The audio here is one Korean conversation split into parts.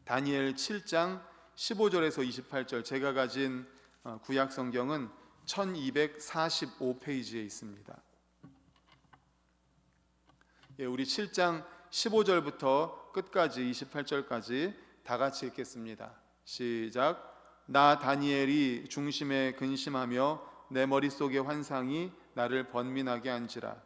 다니엘 7장 15절에서 28절, 제가 가진 구약 성경은 1245페이지에 있습니다. 우리 7장 15절부터 끝까지 28절까지 다 같이 읽겠습니다. 시작. 나 다니엘이 중심에 근심하며 내 머릿속의 환상이 나를 번민하게 한지라.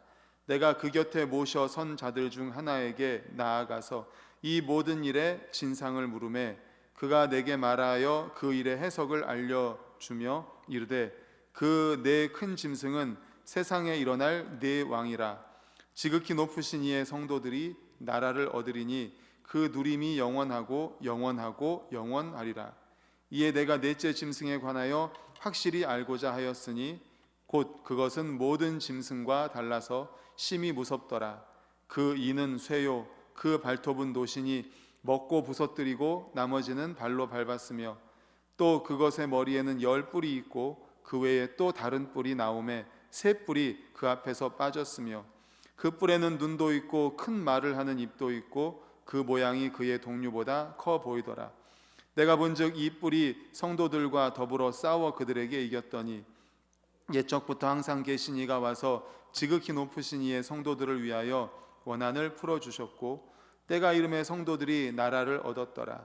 내가 그 곁에 모셔 선 자들 중 하나에게 나아가서 이 모든 일의 진상을 물으매 그가 내게 말하여 그 일의 해석을 알려주며 이르되 그 네 큰 짐승은 세상에 일어날 네 왕이라. 지극히 높으신 이의 성도들이 나라를 얻으리니 그 누림이 영원하고 영원하고 영원하리라. 이에 내가 넷째 짐승에 관하여 확실히 알고자 하였으니 곧 그것은 모든 짐승과 달라서 심히 무섭더라. 그 이는 쇠요 그 발톱은 노시니 먹고 부서뜨리고 나머지는 발로 밟았으며 또 그것의 머리에는 10뿔이 있고 그 외에 또 다른 뿔이 나오매 3뿔이 그 앞에서 빠졌으며 그 뿔에는 눈도 있고 큰 말을 하는 입도 있고 그 모양이 그의 동류보다 커 보이더라. 내가 본즉 이 뿔이 성도들과 더불어 싸워 그들에게 이겼더니 옛적부터 항상 계신 이가 와서 지극히 높으신 이의 성도들을 위하여 원한을 풀어주셨고 때가 이름에 성도들이 나라를 얻었더라.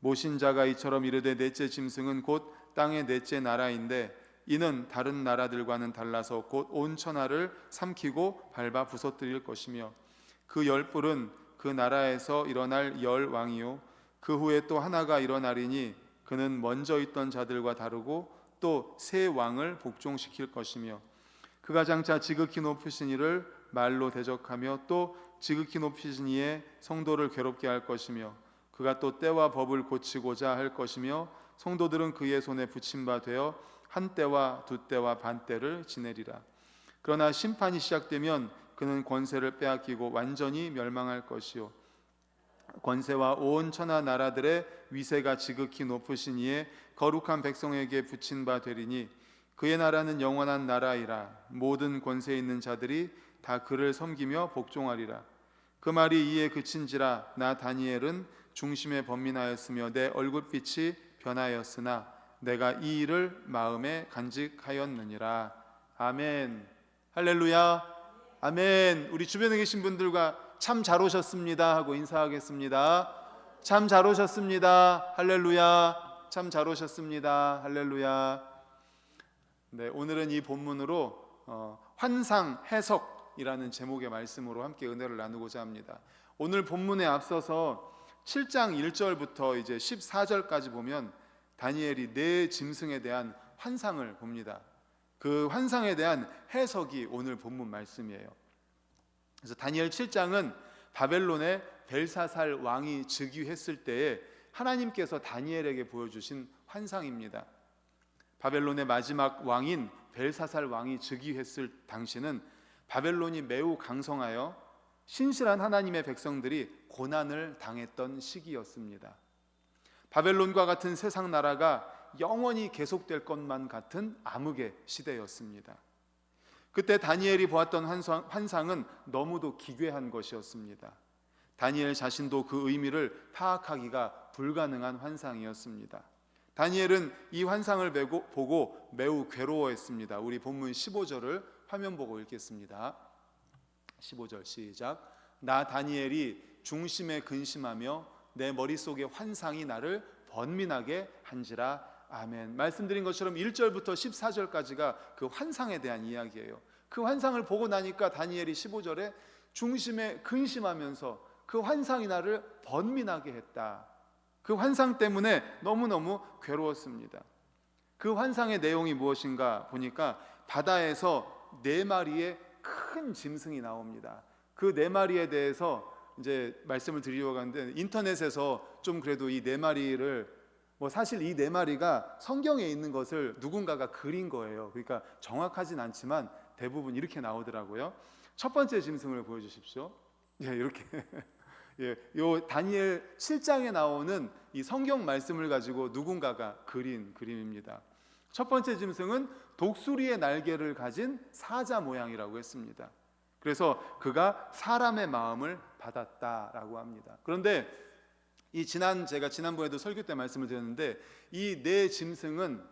모신 자가 이처럼 이르되 넷째 짐승은 곧 땅의 넷째 나라인데 이는 다른 나라들과는 달라서 곧 온 천하를 삼키고 밟아 부서뜨릴 것이며 그 10뿔은 그 나라에서 일어날 10왕이요 그 후에 또 하나가 일어나리니 그는 먼저 있던 자들과 다르고 또 새 왕을 복종시킬 것이며 그가 장차 지극히 높으신 이를 말로 대적하며 또 지극히 높으신 이의 성도를 괴롭게 할 것이며 그가 또 때와 법을 고치고자 할 것이며 성도들은 그의 손에 붙임 바 되어 한 때와 두 때와 반 때를 지내리라. 그러나 심판이 시작되면 그는 권세를 빼앗기고 완전히 멸망할 것이요 권세와 온 천하 나라들의 위세가 지극히 높으신 이의 거룩한 백성에게 붙인 바 되리니 그의 나라는 영원한 나라이라. 모든 권세 있는 자들이 다 그를 섬기며 복종하리라. 그 말이 이에 그친지라. 나 다니엘은 중심에 번민하였으며 내 얼굴빛이 변하였으나 내가 이 일을 마음에 간직하였느니라. 아멘. 할렐루야. 아멘. 우리 주변에 계신 분들과 참 잘 오셨습니다 하고 인사하겠습니다. 참 잘 오셨습니다. 할렐루야. 참 잘 오셨습니다. 할렐루야. 네, 오늘은 이 본문으로 환상 해석이라는 제목의 말씀으로 함께 은혜를 나누고자 합니다. 오늘 본문에 앞서서 7장 1절부터 이제 14절까지 보면 다니엘이 네 짐승에 대한 환상을 봅니다. 그 환상에 대한 해석이 오늘 본문 말씀이에요. 그래서 다니엘 7장은 바벨론의 벨사살 왕이 즉위했을 때에 하나님께서 다니엘에게 보여주신 환상입니다. 바벨론의 마지막 왕인 벨사살 왕이 즉위했을 당시는 바벨론이 매우 강성하여 신실한 하나님의 백성들이 고난을 당했던 시기였습니다. 바벨론과 같은 세상 나라가 영원히 계속될 것만 같은 암흑의 시대였습니다. 그때 다니엘이 보았던 환상은 너무도 기괴한 것이었습니다. 다니엘 자신도 그 의미를 파악하기가 불가능한 환상이었습니다. 다니엘은 이 환상을 보고 매우 괴로워했습니다. 우리 본문 15절을 화면 보고 읽겠습니다. 15절 시작. 나 다니엘이 중심에 근심하며 내 머릿속의 환상이 나를 번민하게 한지라. 아멘. 말씀드린 것처럼 1절부터 14절까지가 그 환상에 대한 이야기예요. 그 환상을 보고 나니까 다니엘이 15절에 중심에 근심하면서 그 환상이 나를 번민하게 했다. 그 환상 때문에 너무너무 괴로웠습니다. 그 환상의 내용이 무엇인가 보니까 바다에서 4마리의 큰 짐승이 나옵니다. 그 4마리에 대해서 이제 말씀을 드리려고 하는데 인터넷에서 좀 그래도 이 4마리를 사실 이 4마리가 성경에 있는 것을 누군가가 그린 거예요. 그러니까 정확하진 않지만 대부분 이렇게 나오더라고요. 첫 번째 짐승을 보여주십시오. 이렇게 요 다니엘 7장에 나오는 이 성경 말씀을 가지고 누군가가 그린 그림입니다. 첫 번째 짐승은 독수리의 날개를 가진 사자 모양이라고 했습니다. 그래서 그가 사람의 마음을 받았다라고 합니다. 그런데 제가 지난번에도 설교 때 말씀을 드렸는데, 이 네 짐승은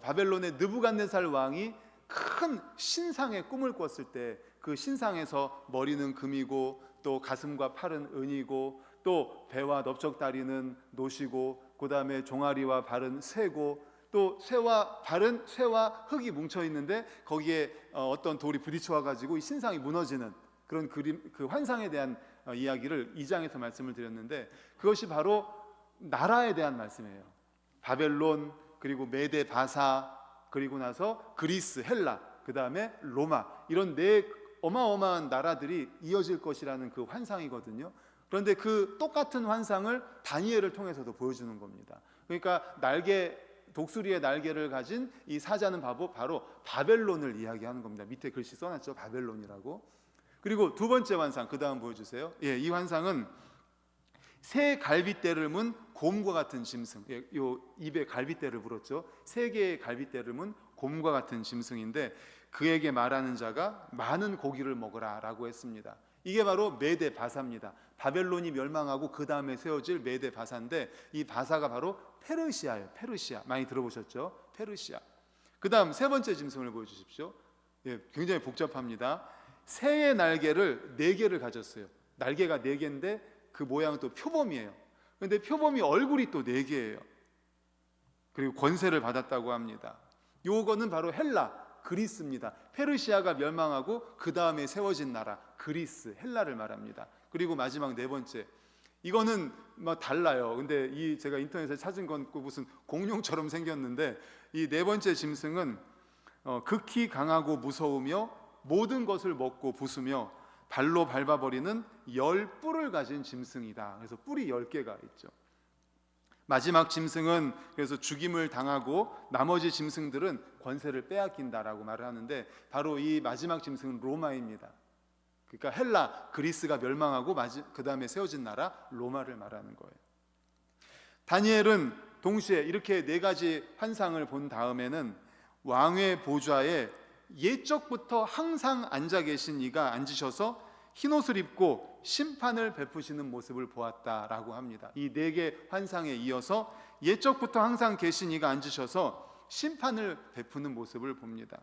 바벨론의 느부갓네살 왕이 큰 신상의 꿈을 꿨을 때 그 신상에서 머리는 금이고 또 가슴과 팔은 은이고 또 배와 넓적다리는 노시고 그 다음에 종아리와 발은 쇠고 또 쇠와 흙이 뭉쳐 있는데 거기에 어떤 돌이 부딪혀 가지고 이 신상이 무너지는 그런 그림, 그 환상에 대한 이야기를 2장에서 말씀을 드렸는데, 그것이 바로 나라에 대한 말씀이에요. 바벨론, 그리고 메데 바사, 그리고 나서 그리스, 헬라, 그 다음에 로마, 이런 네 어마어마한 나라들이 이어질 것이라는 그 환상이거든요. 그런데 그 똑같은 환상을 다니엘을 통해서도 보여주는 겁니다. 그러니까 독수리의 날개를 가진 이 사자는 바로 바벨론을 이야기하는 겁니다. 밑에 글씨 써놨죠, 바벨론이라고. 그리고 두 번째 환상, 그 다음 보여주세요. 이 환상은 새 갈빗대를 문 곰과 같은 짐승, 요 입에 갈빗대를 물었죠. 세 개의 갈빗대를 문 곰과 같은 짐승인데, 그에게 말하는 자가 많은 고기를 먹으라 라고 했습니다. 이게 바로 메데 바사입니다. 바벨론이 멸망하고 그 다음에 세워질 메데 바사인데, 이 바사가 바로 페르시아예요. 페르시아, 많이 들어보셨죠? 페르시아. 그 다음 세 번째 짐승을 보여주십시오. 굉장히 복잡합니다. 새의 날개를 4개를 가졌어요. 날개가 4개인데 그 모양은 또 표범이에요. 그런데 표범이 얼굴이 또 4개예요. 그리고 권세를 받았다고 합니다. 요거는 바로 헬라, 그리스입니다. 페르시아가 멸망하고 그 다음에 세워진 나라 그리스, 헬라를 말합니다. 그리고 마지막 네 번째, 이거는 뭐 달라요. 근데 제가 인터넷에 찾은 건 무슨 공룡처럼 생겼는데, 이 네 번째 짐승은 극히 강하고 무서우며 모든 것을 먹고 부수며 발로 밟아버리는 10뿔을 가진 짐승이다. 그래서 뿔이 10개가 있죠. 마지막 짐승은 그래서 죽임을 당하고 나머지 짐승들은 권세를 빼앗긴다라고 말을 하는데, 바로 이 마지막 짐승은 로마입니다. 그러니까 헬라, 그리스가 멸망하고 그 다음에 세워진 나라 로마를 말하는 거예요. 다니엘은 동시에 이렇게 4가지 환상을 본 다음에는 왕의 보좌에 옛적부터 항상 앉아 계신 이가 앉으셔서 흰옷을 입고 심판을 베푸시는 모습을 보았다라고 합니다. 이 4개 환상에 이어서 옛적부터 항상 계신 이가 앉으셔서 심판을 베푸는 모습을 봅니다.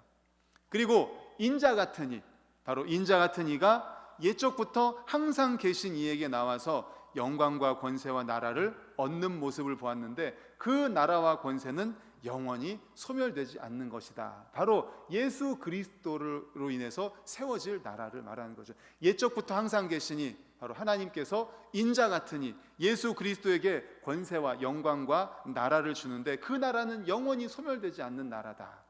그리고 인자 같은 이, 바로 인자 같은 이가 옛적부터 항상 계신 이에게 나와서 영광과 권세와 나라를 얻는 모습을 보았는데, 그 나라와 권세는 영원히 소멸되지 않는 것이다. 바로 예수 그리스도로 인해서 세워질 나라를 말하는 거죠. 옛적부터 항상 계시니 바로 하나님께서 인자 같으니 예수 그리스도에게 권세와 영광과 나라를 주는데, 그 나라는 영원히 소멸되지 않는 나라다.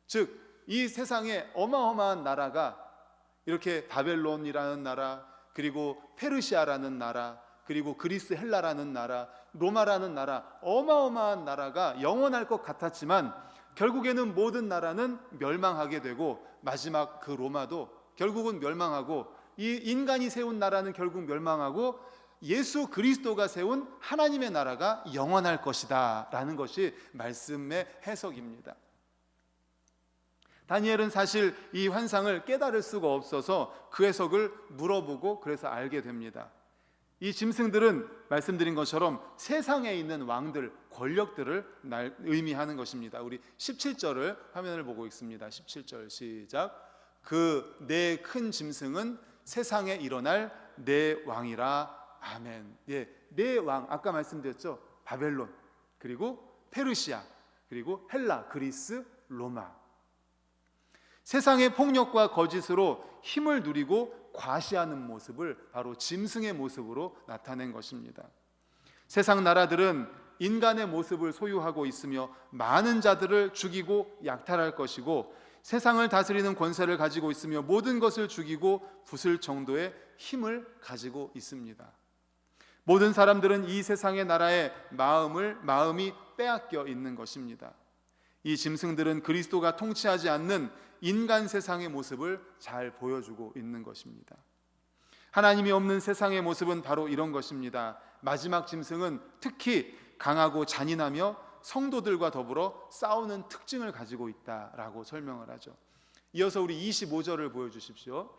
즉 이 세상에 어마어마한 나라가 이렇게 바벨론이라는 나라, 그리고 페르시아라는 나라, 그리고 그리스 헬라라는 나라, 로마라는 나라, 어마어마한 나라가 영원할 것 같았지만 결국에는 모든 나라는 멸망하게 되고, 마지막 그 로마도 결국은 멸망하고, 이 인간이 세운 나라는 결국 멸망하고 예수 그리스도가 세운 하나님의 나라가 영원할 것이다 라는 것이 말씀의 해석입니다. 다니엘은 사실 이 환상을 깨달을 수가 없어서 그 해석을 물어보고 그래서 알게 됩니다. 이 짐승들은 말씀드린 것처럼 세상에 있는 왕들, 권력들을 의미하는 것입니다. 우리 17절을 화면을 보고 있습니다. 17절 시작. 그 네 큰 짐승은 세상에 일어날 네 왕이라. 아멘. 네 왕, 아까 말씀드렸죠. 바벨론, 그리고 페르시아, 그리고 헬라, 그리스, 로마. 세상의 폭력과 거짓으로 힘을 누리고 과시하는 모습을 바로 짐승의 모습으로 나타낸 것입니다. 세상 나라들은 인간의 모습을 소유하고 있으며 많은 자들을 죽이고 약탈할 것이고, 세상을 다스리는 권세를 가지고 있으며 모든 것을 죽이고 부술 정도의 힘을 가지고 있습니다. 모든 사람들은 이 세상의 나라의 마음이 빼앗겨 있는 것입니다. 이 짐승들은 그리스도가 통치하지 않는 인간 세상의 모습을 잘 보여주고 있는 것입니다. 하나님이 없는 세상의 모습은 바로 이런 것입니다. 마지막 짐승은 특히 강하고 잔인하며 성도들과 더불어 싸우는 특징을 가지고 있다라고 설명을 하죠. 이어서 우리 25절을 보여주십시오.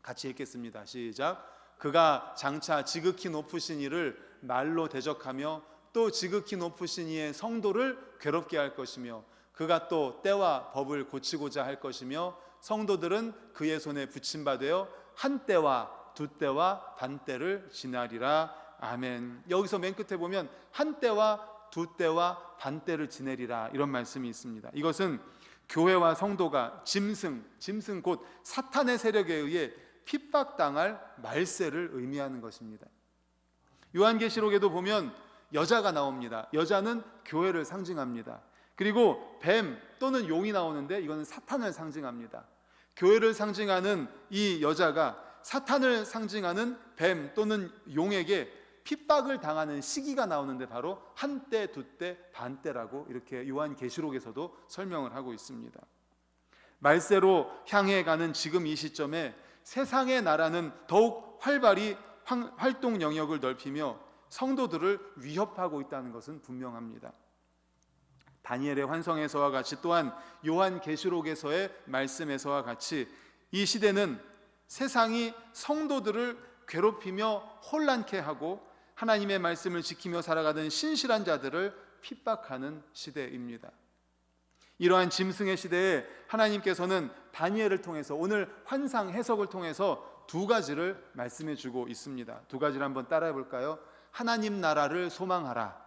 같이 읽겠습니다. 시작. 그가 장차 지극히 높으신 이를 말로 대적하며 또 지극히 높으신 이의 성도를 괴롭게 할 것이며 그가 또 때와 법을 고치고자 할 것이며 성도들은 그의 손에 붙임바되어 한 때와 두 때와 반때를 지나리라. 아멘. 여기서 맨 끝에 보면 한 때와 두 때와 반때를 지내리라 이런 말씀이 있습니다. 이것은 교회와 성도가 짐승 곧 사탄의 세력에 의해 핍박당할 말세를 의미하는 것입니다. 요한계시록에도 보면 여자가 나옵니다. 여자는 교회를 상징합니다. 그리고 뱀 또는 용이 나오는데 이거는 사탄을 상징합니다. 교회를 상징하는 이 여자가 사탄을 상징하는 뱀 또는 용에게 핍박을 당하는 시기가 나오는데 바로 한때, 두때, 반때라고 이렇게 요한계시록에서도 설명을 하고 있습니다. 말세로 향해 가는 지금 이 시점에 세상의 나라는 더욱 활발히 활동 영역을 넓히며 성도들을 위협하고 있다는 것은 분명합니다. 다니엘의 환성에서와 같이 또한 요한계시록에서의 말씀에서와 같이 이 시대는 세상이 성도들을 괴롭히며 혼란케 하고 하나님의 말씀을 지키며 살아가던 신실한 자들을 핍박하는 시대입니다. 이러한 짐승의 시대에 하나님께서는 다니엘을 통해서 오늘 환상 해석을 통해서 두 가지를 말씀해 주고 있습니다. 두 가지를 한번 따라해 볼까요? 하나님 나라를 소망하라.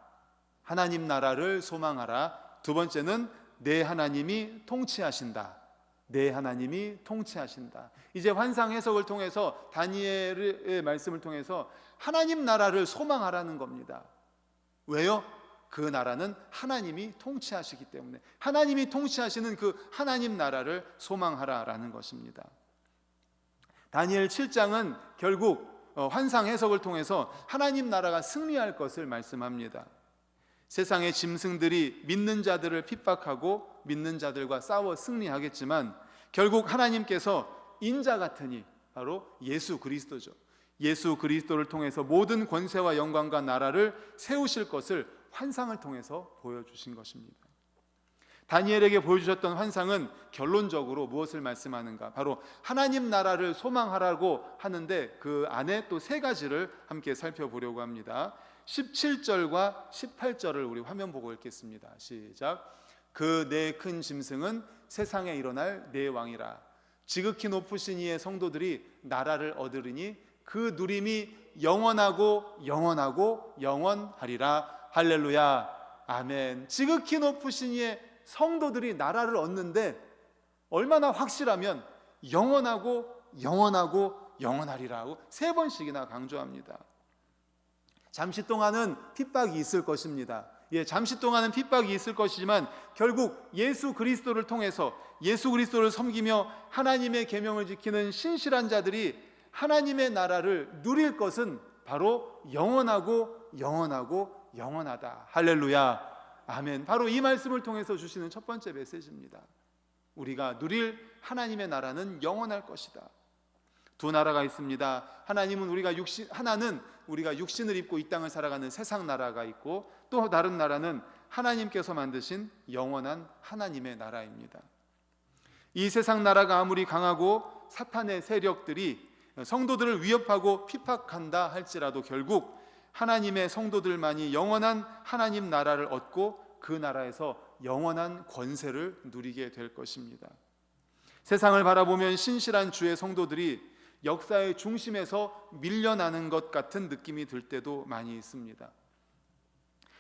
하나님 나라를 소망하라. 두 번째는 내 하나님이 통치하신다. 내 하나님이 통치하신다. 이제 환상 해석을 통해서 다니엘의 말씀을 통해서 하나님 나라를 소망하라는 겁니다. 왜요? 그 나라는 하나님이 통치하시기 때문에 하나님이 통치하시는 그 하나님 나라를 소망하라라는 것입니다. 다니엘 7장은 결국 환상 해석을 통해서 하나님 나라가 승리할 것을 말씀합니다. 세상의 짐승들이 믿는 자들을 핍박하고 믿는 자들과 싸워 승리하겠지만 결국 하나님께서 인자 같은 이 바로 예수 그리스도죠. 예수 그리스도를 통해서 모든 권세와 영광과 나라를 세우실 것을 환상을 통해서 보여주신 것입니다. 다니엘에게 보여주셨던 환상은 결론적으로 무엇을 말씀하는가? 바로 하나님 나라를 소망하라고 하는데 그 안에 또 세 가지를 함께 살펴보려고 합니다. 17절과 18절을 우리 화면 보고 읽겠습니다. 시작. 그 네 큰 짐승은 세상에 일어날 네 왕이라. 지극히 높으신 이의 성도들이 나라를 얻으리니 그 누림이 영원하고 영원하고 영원하리라. 할렐루야. 아멘. 지극히 높으신 이의 성도들이 나라를 얻는데 얼마나 확실하면 영원하고 영원하고 영원하리라고 세 번씩이나 강조합니다. 잠시 동안은 핍박이 있을 것입니다. 잠시 동안은 핍박이 있을 것이지만 결국 예수 그리스도를 통해서 예수 그리스도를 섬기며 하나님의 계명을 지키는 신실한 자들이 하나님의 나라를 누릴 것은 바로 영원하고 영원하고 영원하다. 할렐루야. 아멘. 바로 이 말씀을 통해서 주시는 첫 번째 메시지입니다. 우리가 누릴 하나님의 나라는 영원할 것이다. 두 나라가 있습니다. 하나는 우리가 육신을 입고 이 땅을 살아가는 세상 나라가 있고 또 다른 나라는 하나님께서 만드신 영원한 하나님의 나라입니다. 이 세상 나라가 아무리 강하고 사탄의 세력들이 성도들을 위협하고 핍박한다 할지라도 결국 하나님의 성도들만이 영원한 하나님 나라를 얻고 그 나라에서 영원한 권세를 누리게 될 것입니다. 세상을 바라보면 신실한 주의 성도들이 역사의 중심에서 밀려나는 것 같은 느낌이 들 때도 많이 있습니다.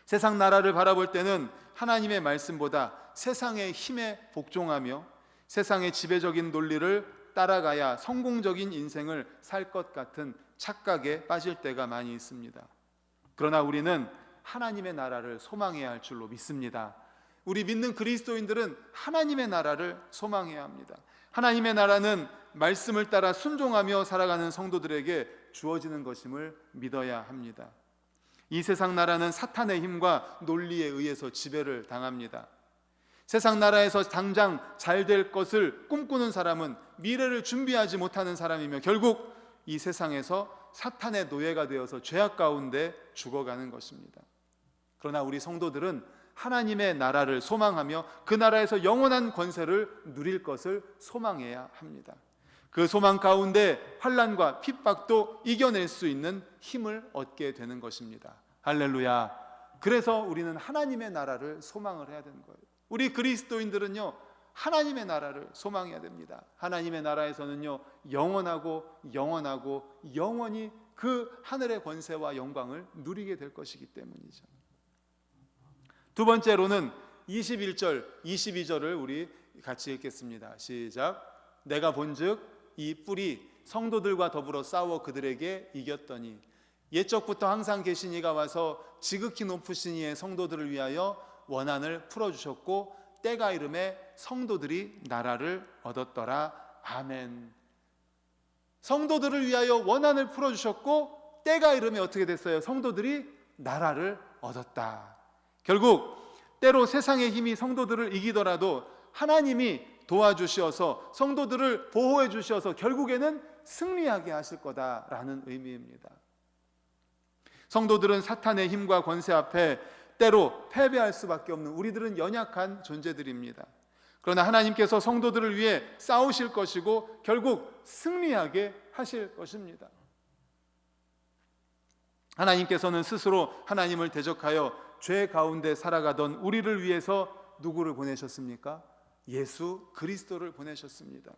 세상 나라를 바라볼 때는 하나님의 말씀보다 세상의 힘에 복종하며 세상의 지배적인 논리를 따라가야 성공적인 인생을 살 것 같은 착각에 빠질 때가 많이 있습니다. 그러나 우리는 하나님의 나라를 소망해야 할 줄로 믿습니다. 우리 믿는 그리스도인들은 하나님의 나라를 소망해야 합니다. 하나님의 나라는 말씀을 따라 순종하며 살아가는 성도들에게 주어지는 것임을 믿어야 합니다. 이 세상 나라는 사탄의 힘과 논리에 의해서 지배를 당합니다. 세상 나라에서 당장 잘 될 것을 꿈꾸는 사람은 미래를 준비하지 못하는 사람이며 결국 이 세상에서 사탄의 노예가 되어서 죄악 가운데 죽어가는 것입니다. 그러나 우리 성도들은 하나님의 나라를 소망하며 그 나라에서 영원한 권세를 누릴 것을 소망해야 합니다. 그 소망 가운데 환난과 핍박도 이겨낼 수 있는 힘을 얻게 되는 것입니다. 할렐루야. 그래서 우리는 하나님의 나라를 소망을 해야 되는 거예요. 우리 그리스도인들은요, 하나님의 나라를 소망해야 됩니다. 하나님의 나라에서는요, 영원하고 영원히 그 하늘의 권세와 영광을 누리게 될 것이기 때문이죠. 두 번째로는 21절, 22절을 우리 같이 읽겠습니다. 시작. 내가 본즉 이 뿔이 성도들과 더불어 싸워 그들에게 이겼더니 옛적부터 항상 계신 이가 와서 지극히 높으신 이의 성도들을 위하여 원한을 풀어주셨고 때가 이름에 성도들이 나라를 얻었더라. 아멘. 성도들을 위하여 원한을 풀어주셨고 때가 이름에 어떻게 됐어요? 성도들이 나라를 얻었다. 결국 때로 세상의 힘이 성도들을 이기더라도 하나님이 도와주셔서 성도들을 보호해 주셔서 결국에는 승리하게 하실 거다라는 의미입니다. 성도들은 사탄의 힘과 권세 앞에 때로 패배할 수밖에 없는, 우리들은 연약한 존재들입니다. 그러나 하나님께서 성도들을 위해 싸우실 것이고 결국 승리하게 하실 것입니다. 하나님께서는 스스로 하나님을 대적하여 죄 가운데 살아가던 우리를 위해서 누구를 보내셨습니까? 예수 그리스도를 보내셨습니다.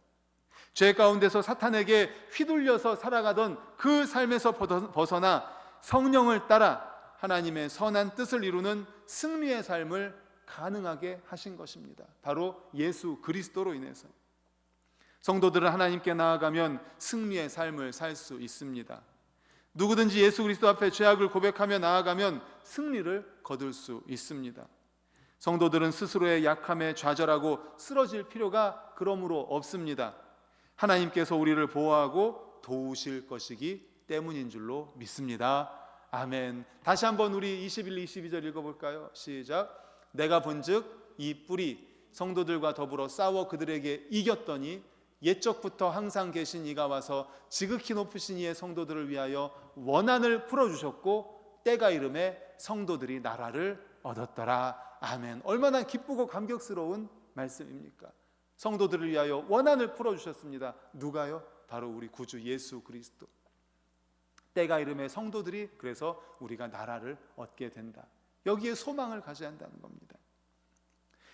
죄 가운데서 사탄에게 휘둘려서 살아가던 그 삶에서 벗어나 성령을 따라 하나님의 선한 뜻을 이루는 승리의 삶을 가능하게 하신 것입니다. 바로 예수 그리스도로 인해서. 성도들은 하나님께 나아가면 승리의 삶을 살 수 있습니다. 누구든지 예수 그리스도 앞에 죄악을 고백하며 나아가면 승리를 거둘 수 있습니다. 성도들은 스스로의 약함에 좌절하고 쓰러질 필요가 그러므로 없습니다. 하나님께서 우리를 보호하고 도우실 것이기 때문인 줄로 믿습니다. 아멘. 다시 한번 우리 21, 22절 읽어볼까요? 시작. 내가 본즉 이 뿔이 성도들과 더불어 싸워 그들에게 이겼더니 옛적부터 항상 계신 이가 와서 지극히 높으신 이의 성도들을 위하여 원한을 풀어주셨고 때가 이름에 성도들이 나라를 얻었더라. 아멘. 얼마나 기쁘고 감격스러운 말씀입니까? 성도들을 위하여 원한을 풀어주셨습니다. 누가요? 바로 우리 구주 예수 그리스도. 때가 이름에 성도들이, 그래서 우리가 나라를 얻게 된다. 여기에 소망을 가져야 한다는 겁니다.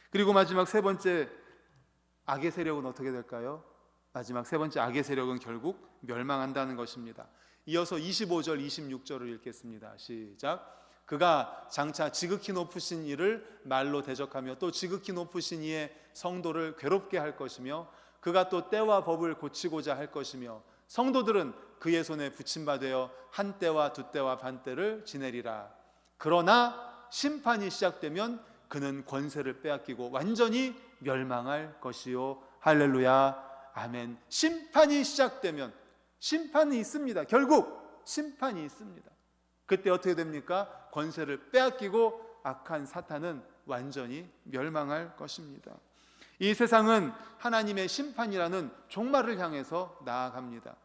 그리고 마지막 세 번째 악의 세력은 어떻게 될까요? 마지막 세 번째 악의 세력은 결국 멸망한다는 것입니다. 이어서 25절 26절을 읽겠습니다. 시작. 그가 장차 지극히 높으신 이를 말로 대적하며 또 지극히 높으신 이의 성도를 괴롭게 할 것이며 그가 또 때와 법을 고치고자 할 것이며 성도들은 그의 손에 붙임받아 한 때와 두 때와 반 때를 지내리라. 그러나 심판이 시작되면 그는 권세를 빼앗기고 완전히 멸망할 것이요. 할렐루야. 아멘. 심판이 시작되면, 심판이 있습니다. 결국 심판이 있습니다. 그때 어떻게 됩니까? 권세를 빼앗기고 악한 사탄은 완전히 멸망할 것입니다. 이 세상은 하나님의 심판이라는 종말을 향해서 나아갑니다.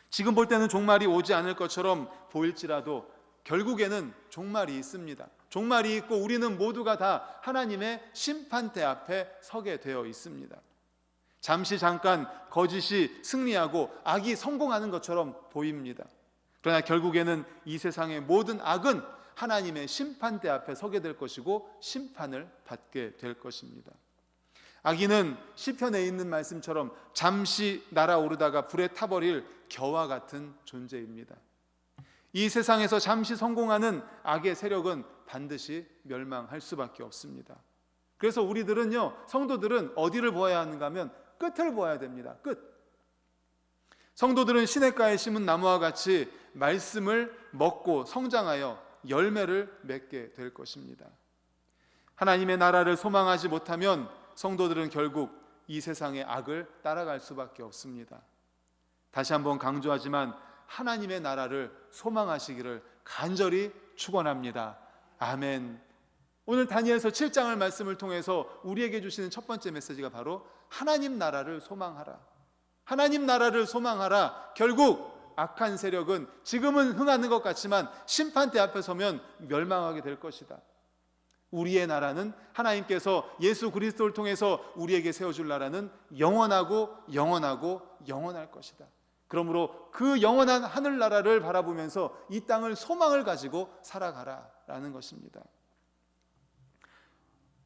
지금 볼 때는 종말이 오지 않을 것처럼 보일지라도 결국에는 종말이 있습니다. 종말이 있고 우리는 모두가 다 하나님의 심판대 앞에 서게 되어 있습니다. 잠시 잠깐 거짓이 승리하고 악이 성공하는 것처럼 보입니다. 그러나 결국에는 이 세상의 모든 악은 하나님의 심판대 앞에 서게 될 것이고 심판을 받게 될 것입니다. 악인은 시편에 있는 말씀처럼 잠시 날아오르다가 불에 타버릴 겨와 같은 존재입니다. 이 세상에서 잠시 성공하는 악의 세력은 반드시 멸망할 수밖에 없습니다. 그래서 우리들은요, 성도들은 어디를 보아야 하는가 하면 끝을 보아야 됩니다. 끝. 성도들은 시냇가에 심은 나무와 같이 말씀을 먹고 성장하여 열매를 맺게 될 것입니다. 하나님의 나라를 소망하지 못하면 성도들은 결국 이 세상의 악을 따라갈 수밖에 없습니다. 다시 한번 강조하지만 하나님의 나라를 소망하시기를 간절히 축원합니다. 아멘. 오늘 다니엘서 7장을 말씀을 통해서 우리에게 주시는 첫 번째 메시지가 바로 하나님 나라를 소망하라. 하나님 나라를 소망하라. 결국 악한 세력은 지금은 흥하는 것 같지만 심판대 앞에 서면 멸망하게 될 것이다. 우리의 나라는 하나님께서 예수 그리스도를 통해서 우리에게 세워줄 나라는 영원하고 영원하고 영원할 것이다. 그러므로 그 영원한 하늘나라를 바라보면서 이 땅을 소망을 가지고 살아가라라는 것입니다.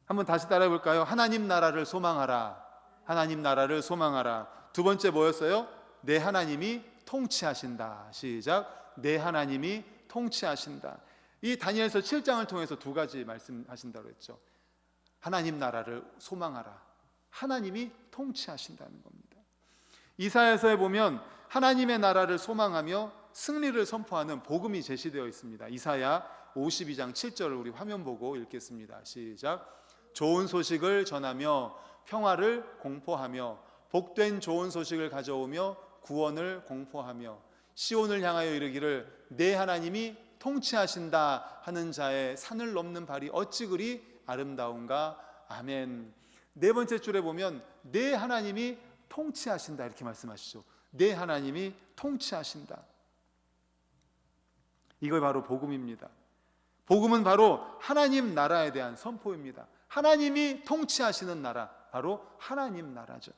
한번 다시 따라해 볼까요? 하나님 나라를 소망하라. 하나님 나라를 소망하라. 두 번째 뭐였어요? 내 하나님이 통치하신다. 시작. 내 하나님이 통치하신다. 이 다니엘서 7장을 통해서 두 가지 말씀하신다고 했죠. 하나님 나라를 소망하라. 하나님이 통치하신다는 겁니다. 이사야서에 보면 하나님의 나라를 소망하며 승리를 선포하는 복음이 제시되어 있습니다. 이사야 52장 7절을 우리 화면 보고 읽겠습니다. 시작. 좋은 소식을 전하며 평화를 공포하며 복된 좋은 소식을 가져오며 구원을 공포하며 시온을 향하여 이르기를 내 하나님이 통치하신다 하는 자의 산을 넘는 발이 어찌 그리 아름다운가. 아멘. 네 번째 줄에 보면 내 하나님이 통치하신다 이렇게 말씀하시죠. 내 하나님이 통치하신다. 이걸 바로 복음입니다. 복음은 바로 하나님 나라에 대한 선포입니다. 하나님이 통치하시는 나라, 바로 하나님 나라죠.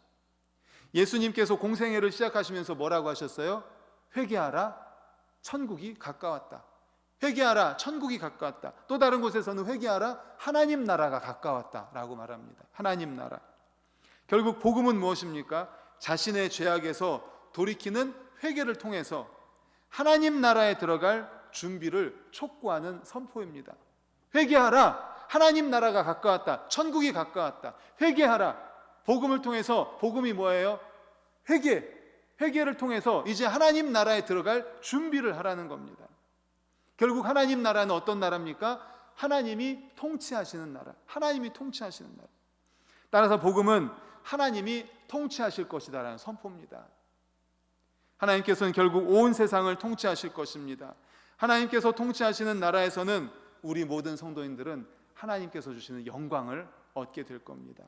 예수님께서 공생애를 시작하시면서 뭐라고 하셨어요? 회개하라, 천국이 가까웠다. 회개하라, 천국이 가까웠다. 또 다른 곳에서는 회개하라, 하나님 나라가 가까웠다 라고 말합니다. 하나님 나라. 결국 복음은 무엇입니까? 자신의 죄악에서 돌이키는 회개를 통해서 하나님 나라에 들어갈 준비를 촉구하는 선포입니다. 회개하라, 하나님 나라가 가까웠다. 천국이 가까웠다. 회개하라. 복음을 통해서, 복음이 뭐예요? 회개를 통해서 이제 하나님 나라에 들어갈 준비를 하라는 겁니다. 결국 하나님 나라는 어떤 나라입니까? 하나님이 통치하시는 나라. 하나님이 통치하시는 나라. 따라서 복음은 하나님이 통치하실 것이다라는 선포입니다. 하나님께서는 결국 온 세상을 통치하실 것입니다. 하나님께서 통치하시는 나라에서는 우리 모든 성도인들은 하나님께서 주시는 영광을 얻게 될 겁니다.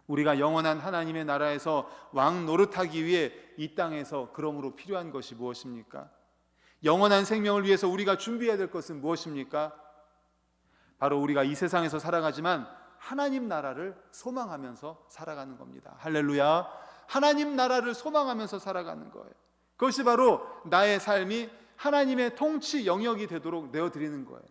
우리가 영원한 하나님의 나라에서 왕 노릇하기 위해 이 땅에서 그러므로 필요한 것이 무엇입니까? 영원한 생명을 위해서 우리가 준비해야 될 것은 무엇입니까? 바로 우리가 이 세상에서 살아가지만 하나님 나라를 소망하면서 살아가는 겁니다. 할렐루야. 하나님 나라를 소망하면서 살아가는 거예요. 그것이 바로 나의 삶이 하나님의 통치 영역이 되도록 내어드리는 거예요.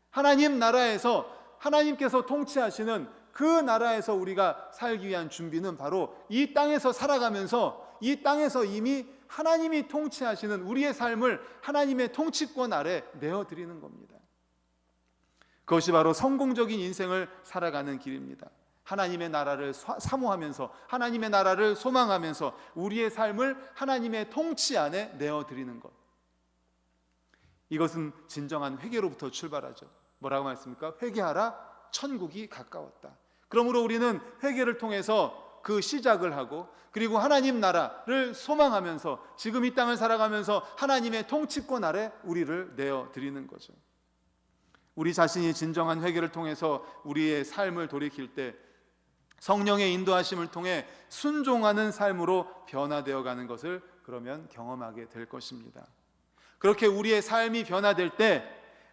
하나님 나라에서 하나님께서 통치하시는 그 나라에서 우리가 살기 위한 준비는 바로 이 땅에서 살아가면서 이 땅에서 이미 하나님이 통치하시는 우리의 삶을 하나님의 통치권 아래 내어드리는 겁니다. 그것이 바로 성공적인 인생을 살아가는 길입니다. 하나님의 나라를 사모하면서 하나님의 나라를 소망하면서 우리의 삶을 하나님의 통치 안에 내어드리는 것. 이것은 진정한 회개로부터 출발하죠. 뭐라고 말씀입니까? 회개하라, 천국이 가까웠다. 그러므로 우리는 회개를 통해서 그 시작을 하고 그리고 하나님 나라를 소망하면서 지금 이 땅을 살아가면서 하나님의 통치권 아래 우리를 내어드리는 거죠. 우리 자신이 진정한 회개를 통해서 우리의 삶을 돌이킬 때 성령의 인도하심을 통해 순종하는 삶으로 변화되어 가는 것을 그러면 경험하게 될 것입니다. 그렇게 우리의 삶이 변화될 때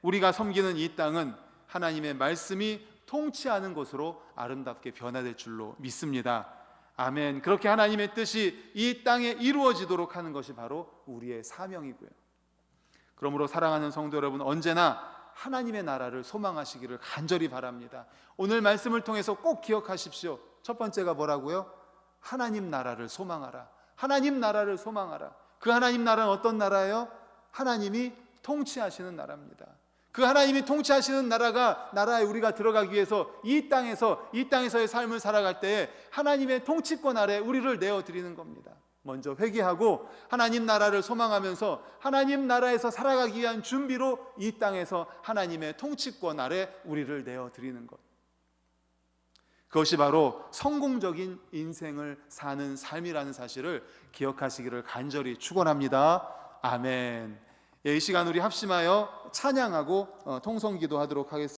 우리가 섬기는 이 땅은 하나님의 말씀이 통치하는 곳으로 아름답게 변화될 줄로 믿습니다. 아멘. 그렇게 하나님의 뜻이 이 땅에 이루어지도록 하는 것이 바로 우리의 사명이고요. 그러므로 사랑하는 성도 여러분, 언제나 하나님의 나라를 소망하시기를 간절히 바랍니다. 오늘 말씀을 통해서 꼭 기억하십시오. 첫 번째가 뭐라고요? 하나님 나라를 소망하라. 하나님 나라를 소망하라. 그 하나님 나라는 어떤 나라예요? 하나님이 통치하시는 나라입니다. 그 하나님이 통치하시는 나라에 우리가 들어가기 위해서 이 땅에서의 삶을 살아갈 때에 하나님의 통치권 아래 우리를 내어드리는 겁니다. 먼저 회개하고 하나님 나라를 소망하면서 하나님 나라에서 살아가기 위한 준비로 이 땅에서 하나님의 통치권 아래 우리를 내어드리는 것. 그것이 바로 성공적인 인생을 사는 삶이라는 사실을 기억하시기를 간절히 축원합니다. 아멘. 이 시간 우리 합심하여 찬양하고 통성기도 하도록 하겠습니다.